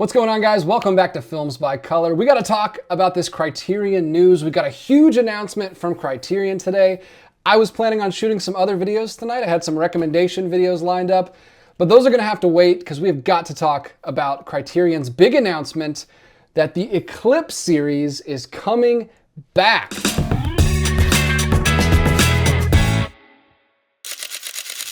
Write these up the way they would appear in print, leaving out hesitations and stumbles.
What's going on, guys? Welcome back to Films by Color. We got to talk about this Criterion news. We got a huge announcement from Criterion today. I was planning on shooting some other videos tonight. I had some recommendation videos lined up, but those are going to have to wait because we have got to talk about Criterion's big announcement that the Eclipse series is coming back.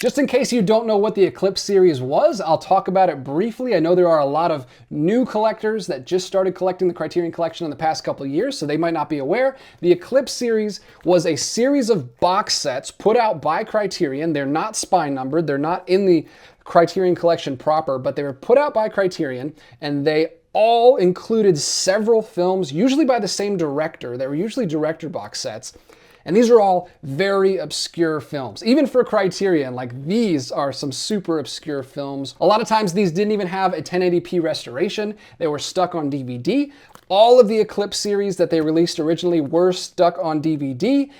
Just in case you don't know what the Eclipse series was, I'll talk about it briefly. I know there are a lot of new collectors that just started collecting the Criterion collection in the past couple of years, so they might not be aware. The Eclipse series was a series of box sets put out by Criterion. They're not spine numbered, they're not in the Criterion collection proper, but they were put out by Criterion, and they all included several films, usually by the same director. They were usually director box sets. And these are all very obscure films. Even for Criterion, like these are some super obscure films. A lot of times these didn't even have a 1080p restoration. They were stuck on DVD. All of the Eclipse series that they released originally were stuck on DVD.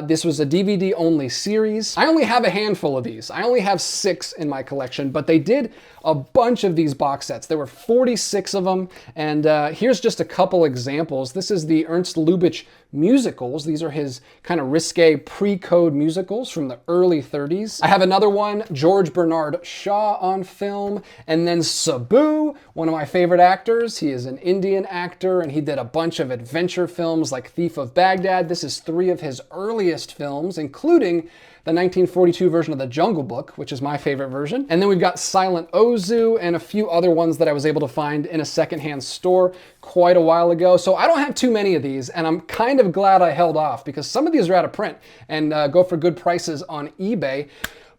This was a DVD only series. I only have a handful of these. I only have 6 in my collection, but they did a bunch of these box sets. There were 46 of them, and here's just a couple examples. This is the Ernst Lubitsch musicals. These are his kind of risque pre-code musicals from the early 30s. I have another one, George Bernard Shaw on film, and then Sabu, one of my favorite actors. He is an Indian actor, and he did a bunch of adventure films like Thief of Baghdad. This is 3 of his earliest films, including the 1942 version of The Jungle Book, which is my favorite version. And then we've got Silent Ozu and a few other ones that I was able to find in a secondhand store quite a while ago. So I don't have too many of these, and I'm kind of glad I held off because some of these are out of print and go for good prices on eBay.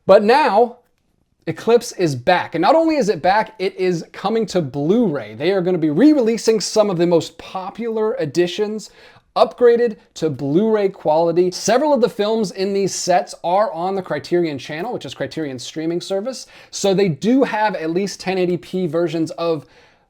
But now, Eclipse is back. And not only is it back, it is coming to Blu-ray. They are going to be re-releasing some of the most popular editions, upgraded to Blu-ray quality. Several of the films in these sets are on the Criterion channel, which is Criterion's streaming service. So they do have at least 1080p versions of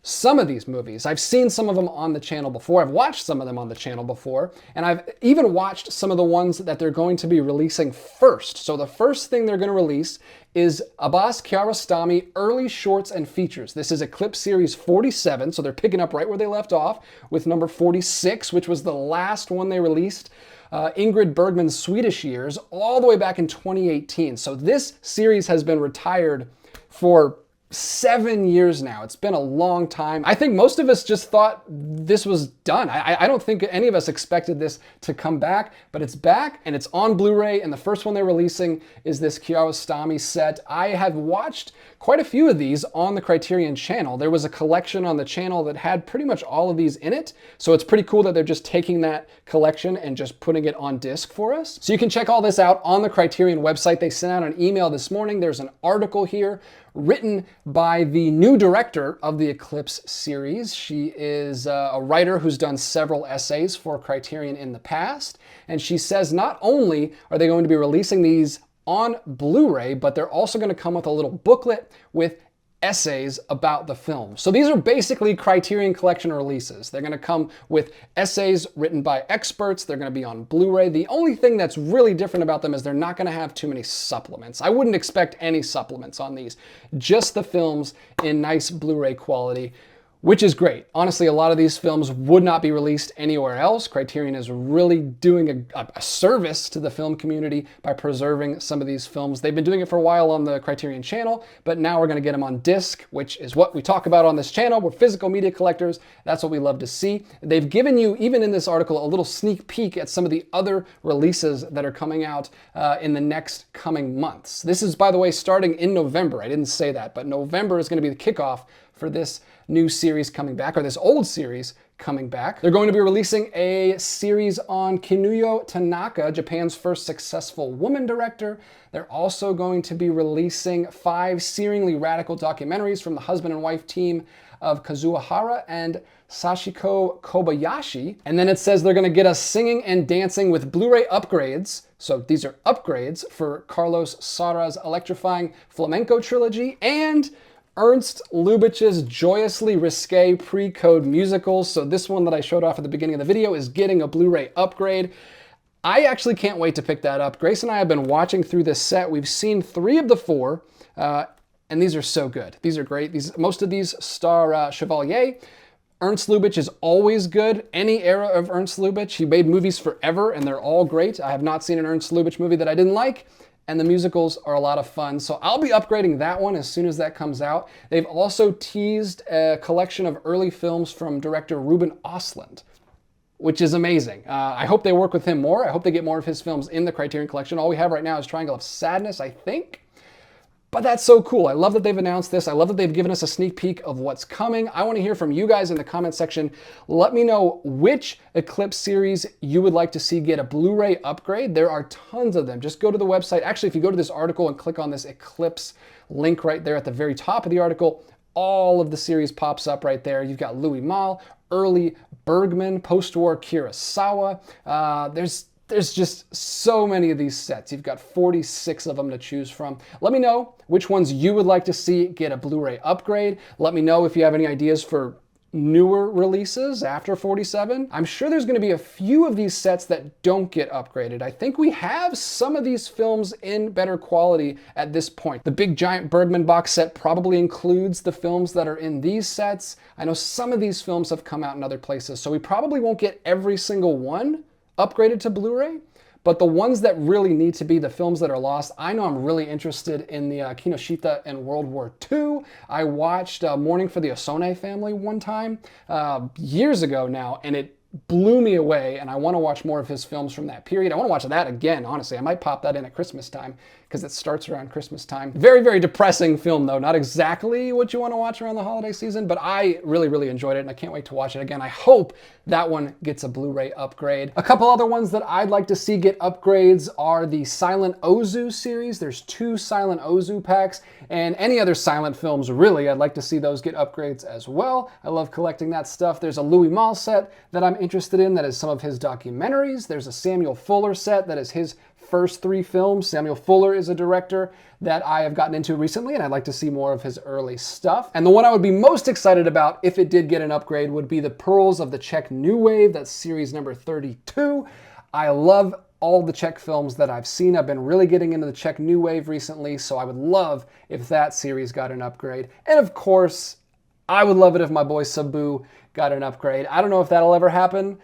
some of these movies. I've seen some of them on the channel before. I've watched some of them on the channel before. And I've even watched some of the ones that they're going to be releasing first. So the first thing they're going to release is Abbas Kiarostami Early Shorts and Features. This is Eclipse Series 47, so they're picking up right where they left off with number 46, which was the last one they released. Ingrid Bergman's Swedish Years, all the way back in 2018. So this series has been retired for 7 years now. It's been a long time. I think most of us just thought this was done. I don't think any of us expected this to come back, but it's back and it's on Blu-ray, and the first one they're releasing is this Kiarostami set. I have watched quite a few of these on the Criterion channel. There was a collection on the channel that had pretty much all of these in it, so it's pretty cool that they're just taking that collection and just putting it on disc for us. So you can check all this out on the Criterion website. They sent out an email this morning. There's an article here written by the new director of the Eclipse series. She is a writer who's done several essays for Criterion in the past. And she says not only are they going to be releasing these on Blu-ray, but they're also going to come with a little booklet with essays about the film. So these are basically Criterion Collection releases. They're going to come with essays written by experts. They're going to be on Blu-ray. The only thing that's really different about them is they're not going to have too many supplements. I wouldn't expect any supplements on these. Just the films in nice Blu-ray quality, which is great. Honestly, a lot of these films would not be released anywhere else. Criterion is really doing a service to the film community by preserving some of these films. They've been doing it for a while on the Criterion channel, but now we're gonna get them on disc, which is what we talk about on this channel. We're physical media collectors. That's what we love to see. They've given you, even in this article, a little sneak peek at some of the other releases that are coming out in the next coming months. This is, by the way, starting in November. I didn't say that, but November is gonna be the kickoff for this new series coming back, or this old series coming back. They're going to be releasing a series on Kinuyo Tanaka, Japan's first successful woman director. They're also going to be releasing 5 searingly radical documentaries from the husband and wife team of Kazuo Hara and Sachiko Kobayashi. And then it says they're going to get us singing and dancing with Blu-ray upgrades. So these are upgrades for Carlos Saura's electrifying Flamenco trilogy and Ernst Lubitsch's joyously risque pre-code musicals. So this one that I showed off at the beginning of the video is getting a Blu-ray upgrade. I actually can't wait to pick that up. Grace and I have been watching through this set. We've seen 3 of the 4. and these are so good. These are great. Most of these star Chevalier. Ernst Lubitsch is always good. Any era of Ernst Lubitsch. He made movies forever, and they're all great. I have not seen an Ernst Lubitsch movie that I didn't like, and the musicals are a lot of fun. So I'll be upgrading that one as soon as that comes out. They've also teased a collection of early films from director Ruben Östlund, which is amazing. I hope they work with him more. I hope they get more of his films in the Criterion Collection. All we have right now is Triangle of Sadness, I think. But that's so cool. I love that they've announced this. I love that they've given us a sneak peek of what's coming. I want to hear from you guys in the comment section. Let me know which Eclipse series you would like to see get a Blu-ray upgrade. There are tons of them. Just go to the website. Actually, if you go to this article and click on this Eclipse link right there at the very top of the article, all of the series pops up right there. You've got Louis Malle, early Bergman, post-war Kurosawa. There's just so many of these sets. You've got 46 of them to choose from. Let me know which ones you would like to see get a Blu-ray upgrade. Let me know if you have any ideas for newer releases after 47. I'm sure there's going to be a few of these sets that don't get upgraded. I think we have some of these films in better quality at this point. The big giant Bergman box set probably includes the films that are in these sets. I know some of these films have come out in other places, so we probably won't get every single one upgraded to Blu-ray, but the ones that really need to be the films that are lost. I know I'm really interested in the Kinoshita and World War II. I watched Mourning for the Osone family one time, years ago now, and it blew me away, and I want to watch more of his films from that period. I want to watch that again, honestly. I might pop that in at Christmas time because it starts around Christmas time. Very, very depressing film, though. Not exactly what you want to watch around the holiday season, but I really, really enjoyed it, and I can't wait to watch it again. I hope that one gets a Blu-ray upgrade. A couple other ones that I'd like to see get upgrades are the Silent Ozu series. There's 2 Silent Ozu packs, and any other silent films, really, I'd like to see those get upgrades as well. I love collecting that stuff. There's a Louis Malle set that I'm interested in that is some of his documentaries. There's a Samuel Fuller set that is his first 3 films. Samuel Fuller is a director that I have gotten into recently, and I'd like to see more of his early stuff. And the one I would be most excited about if it did get an upgrade would be the Pearls of the Czech New Wave. That's series number 32. I love all the Czech films that I've seen. I've been really getting into the Czech New Wave recently, so I would love if that series got an upgrade. And of course, I would love it if my boy Sabu got an upgrade. I don't know if that'll ever happen.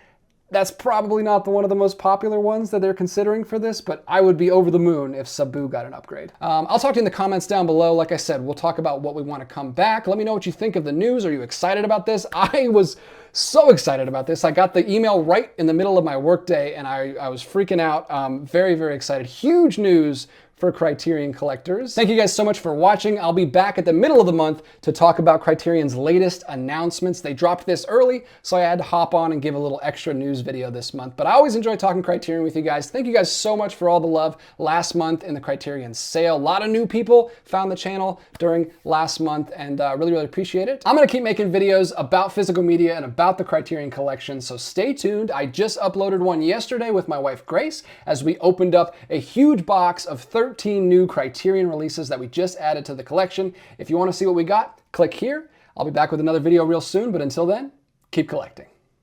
That's probably not one of the most popular ones that they're considering for this, but I would be over the moon if Sabu got an upgrade. I'll talk to you in the comments down below. Like I said, we'll talk about what we want to come back. Let me know what you think of the news. Are you excited about this? I was so excited about this. I got the email right in the middle of my workday, and I was freaking out. Very, very excited. Huge news for Criterion collectors. Thank you guys so much for watching. I'll be back at the middle of the month to talk about Criterion's latest announcements. They dropped this early, so I had to hop on and give a little extra news video this month. But I always enjoy talking Criterion with you guys. Thank you guys so much for all the love last month in the Criterion sale. A lot of new people found the channel during last month, and really, really appreciate it. I'm gonna keep making videos about physical media and about the Criterion collection, so stay tuned. I just uploaded one yesterday with my wife Grace as we opened up a huge box of 13 new Criterion releases that we just added to the collection. If you want to see what we got, click here. I'll be back with another video real soon, but until then, keep collecting.